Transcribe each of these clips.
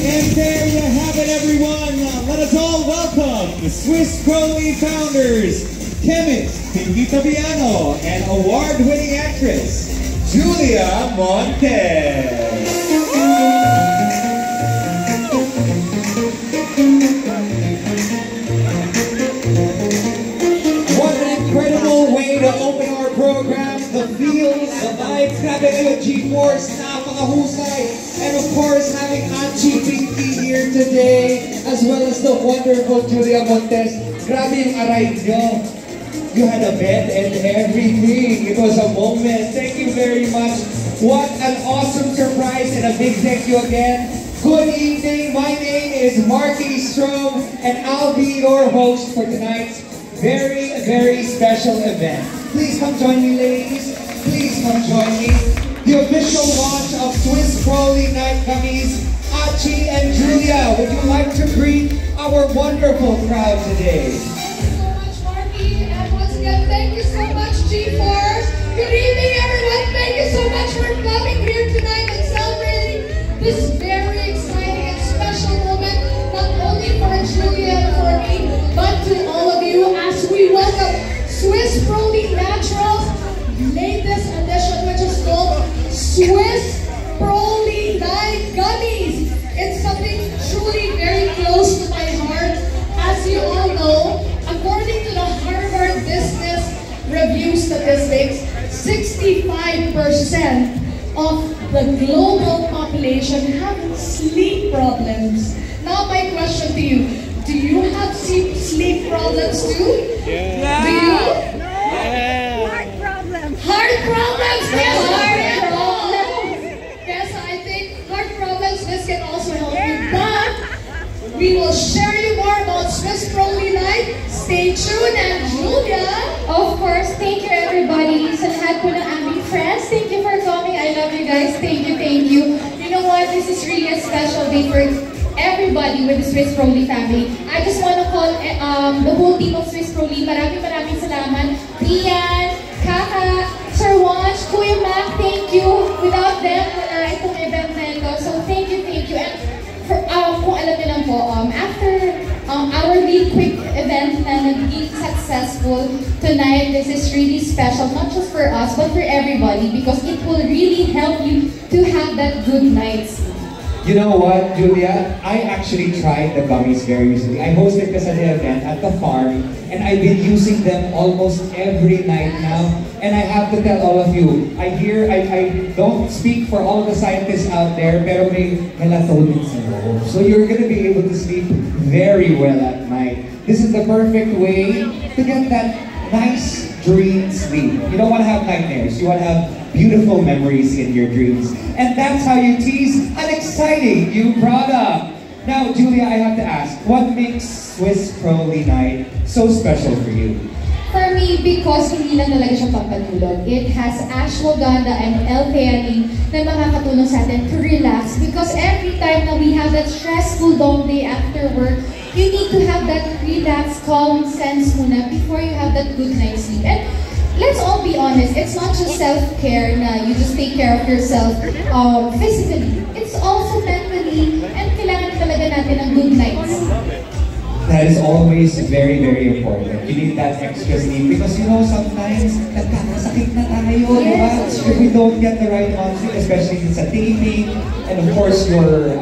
And there you have it, everyone. Let us all welcome the Swiss Proly founders, chemist Pinky Tabiano and award-winning actress Julia Montes. What an incredible way to open our program. The feels, the vibes, grabe kayo, G-Force, napakahusay. And of course, having Anchi Pinky here today, as well as the wonderful Julia Montes. Grabe yung aray nyo. You had a bed and everything. It was a moment. Thank you very much. What an awesome surprise, and a big thank you again. Good evening. My name is Marky Strom, and I'll be your host for tonight's very, very special event. Please come join me, ladies. Please come join me. The official launch of Swiss Proly Night Gummies. Achi and Julia, would you like to greet our wonderful crowd today? Thank you so much, Marky. And once again, thank you so much, G-Force. Good evening, everyone. Thank you so much for coming here tonight and celebrating this very exciting and special moment, not only for Julia and for me, but to all of you as we welcome Swiss Proly Naturals latest edition, which is called Swiss Proly Night Gummies. It's something truly very close to my heart. As you all know, according to the Harvard Business Review statistics, 65% of the global population have sleep problems. Now my question to you, do you have sleep problems too? Yeah. Do you? Yeah. Heart problems! Yes, heart problems! Yes, I think heart problems, this can also help you. But we will share you more about Swiss Proly Night. Stay tuned, and Julia. Of course, thank you everybody. Sa lahat po ng aming friends, thank you for coming. I love you guys. Thank you, thank you. You know what? This is really a special day for everybody with the Swiss Proly family. I just want to call the whole team of Swiss Proly. Maraming salamat. Ian, Kaka, Sir Watch, Kuya Mac, thank you. Without them, wala itong event na ito. So thank you. And for, kung alam niyo lang po, after our really quick event na naging successful tonight, this is really special, not just for us, but for everybody, because it will really help you to have that good night's sleep. You know what, Julia? I actually tried the gummies very recently. I hosted this at the event at the farm, and I've been using them almost every night now. And I have to tell all of you, I don't speak for all the scientists out there, pero may melatonin sa loob. So you're gonna be able to sleep very well at night. This is the perfect way to get that nice dream sleep. You don't want to have nightmares. You want to have beautiful memories in your dreams. And that's how you tease an exciting new product. Now, Julia, I have to ask, what makes Swiss Proly Night so special for you? For me, because hindi lang talaga siya pampatulog. It has ashwagandha and L-theanine na makakatulong sa atin to relax. Because every time na we have that stressful long day after work, you need to have that relaxed, calm sense muna before you have that good night's sleep. And let's all be honest, it's not just self-care na you just take care of yourself physically. It's also mentally, and kailangan talaga natin ng good night's sleep. That is always very, very important. You need that extra sleep because you know sometimes nagkakasakit na tayo, di ba? If we don't get the right amount of sleep, especially sa taping, and of course your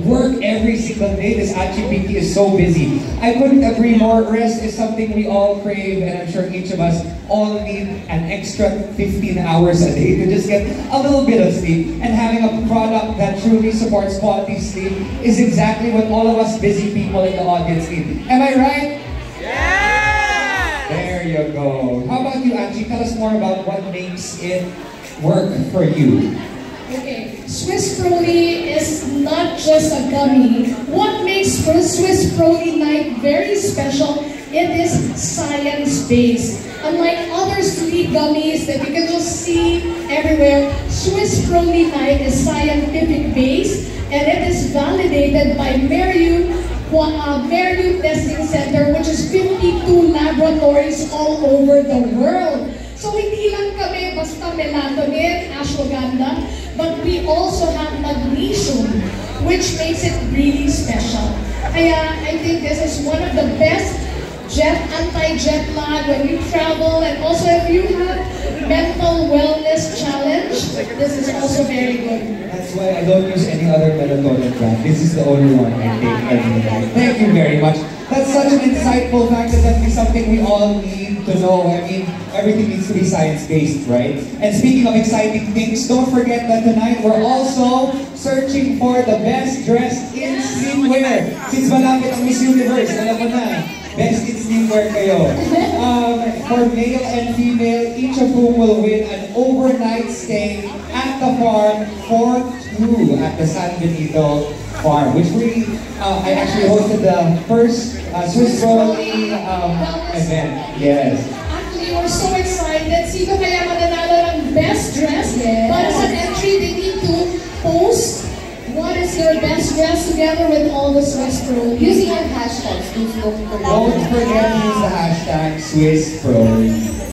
work every single day. This Achi Pinky is so busy. I couldn't agree more. Rest is something we all crave, and I'm sure each of us all need an extra 15 hours a day to just get a little bit of sleep. And having a product that truly supports quality sleep is exactly what all of us busy people in the audience need. Am I right? Yeah! There you go. How about you, Angie? Tell us more about what makes it work for you. Okay, Swiss Proly is not just a gummy. What makes Swiss Proly Night very special, it is science-based. Unlike other sleep gummies that you can just see everywhere, Swiss Proly Night is scientific-based, and it is validated by Meriu Testing Center, which is 52 laboratories all over the world. So hindi lang kami basta melatonin, ashwagandha, but we also have magnesium, which makes it really special. Kaya I think this is one of the best anti-jet lag when you travel, and also if you have mental wellness challenge, this is also very good. That's why I don't use any other melatonin brand. This is the only one I take every night. Thank you very much. That's such an insightful fact, that that is something we all need to know. I mean, everything needs to be science-based, right? And speaking of exciting things, don't forget that tonight we're also searching for the best dressed in swimwear. Since malapit ang Miss Universe, alam mo na, best in swimwear kayo. For male and female, each of whom will win an overnight stay at the farm for two at the San Benito Farm, which I actually hosted the first Swiss Rolly event. Yes. Actually, we're so excited. Sino kaya mananalo ng best dress? Yes. Para sa entry, they need to post what is your best dress together with all the Swiss Pro. Using our hashtags, Don't forget to use the hashtag SwissPro.